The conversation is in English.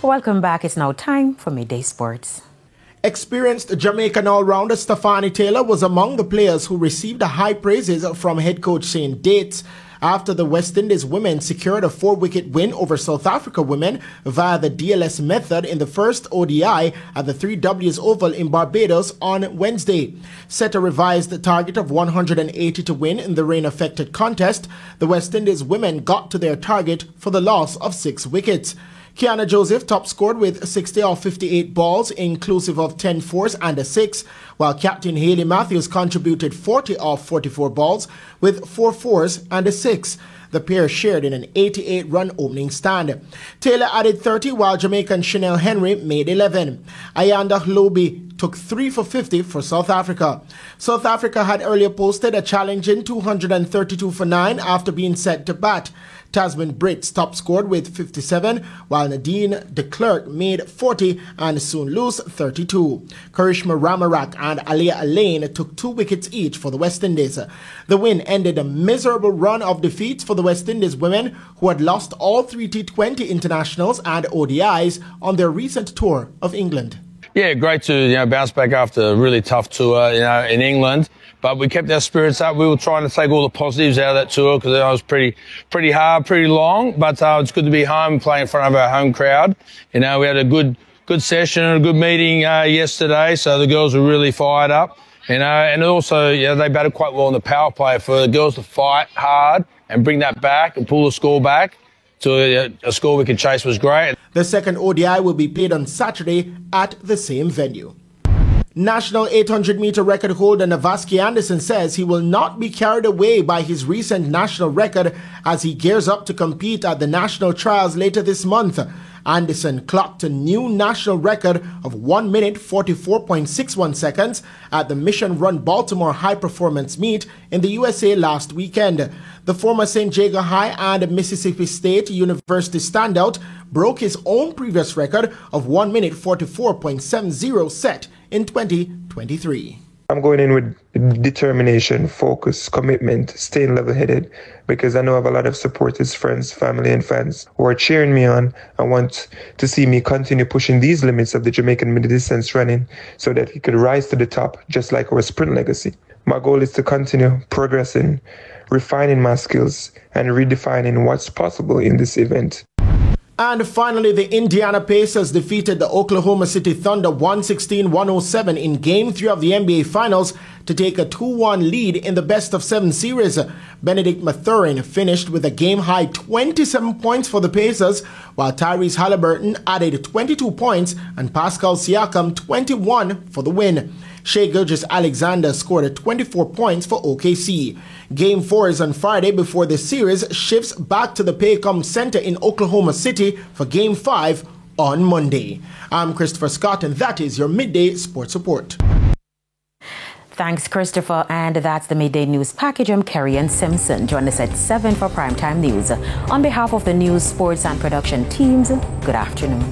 Welcome back. It's now time for Midday Sports. Experienced Jamaican all-rounder Stefani Taylor was among the players who received high praises from head coach Shane Dates after the West Indies women secured a 4-wicket win over South Africa women via the DLS method in the first ODI at the 3Ws Oval in Barbados on Wednesday. Set a revised target of 180 to win in the rain-affected contest, the West Indies women got to their target for the loss of 6 wickets. Kiana Joseph top scored with 60 off 58 balls, inclusive of 10 fours and a 6, while Captain Hayley Matthews contributed 40 off 44 balls with 4 fours and a 6. The pair shared in an 88-run opening stand. Taylor added 30, while Jamaican Chanel Henry made 11. Ayanda Hlobi took 3 for 50 for South Africa. South Africa had earlier posted a challenging 232 for 9 after being set to bat. Tasman Brits top scored with 57, while Nadine de Klerk made 40 and Soon Loose 32. Karishma Ramarak and Alia Alain took 2 wickets each for the West Indies. The win ended a miserable run of defeats for the West Indies women, who had lost all 3 T20 internationals and ODIs on their recent tour of England. Yeah, great to bounce back after a really tough tour in England. But we kept our spirits up. We were trying to take all the positives out of that tour because it was pretty hard, pretty long. But it's good to be home, playing in front of our home crowd. We had a good session and a good meeting yesterday, so the girls were really fired up. And also they batted quite well in the power play. For the girls to fight hard and bring that back and pull the score back to a score we could chase was great. The second ODI will be played on Saturday at the same venue. National 800-meter record holder Navaski Anderson says he will not be carried away by his recent national record as he gears up to compete at the national trials later this month. Anderson clocked a new national record of 1 minute 44.61 seconds at the Mission Run Baltimore High Performance Meet in the USA last weekend. The former St. Jago High and Mississippi State University standout broke his own previous record of 1 minute 44.70 set in 2023. I'm going in with determination, focus, commitment, staying level-headed, because I know I have a lot of supporters, friends, family and fans who are cheering me on and want to see me continue pushing these limits of the Jamaican middle-distance running so that he could rise to the top just like our sprint legacy. My goal is to continue progressing, refining my skills and redefining what's possible in this event. And finally, the Indiana Pacers defeated the Oklahoma City Thunder 116-107 in Game 3 of the NBA Finals to take a 2-1 lead in the best-of-7 series. Benedict Mathurin finished with a game-high 27 points for the Pacers, while Tyrese Halliburton added 22 points and Pascal Siakam 21 for the win. Shai Gilgeous-Alexander scored 24 points for OKC. Game 4 is on Friday before the series shifts back to the Paycom Center in Oklahoma City for Game 5 on Monday. I'm Christopher Scott, and that is your Midday Sports Report. Thanks, Christopher. And that's the Midday News Package. I'm Kerry-Ann Simpson. Join us at 7 for Primetime News. On behalf of the news, sports and production teams, good afternoon.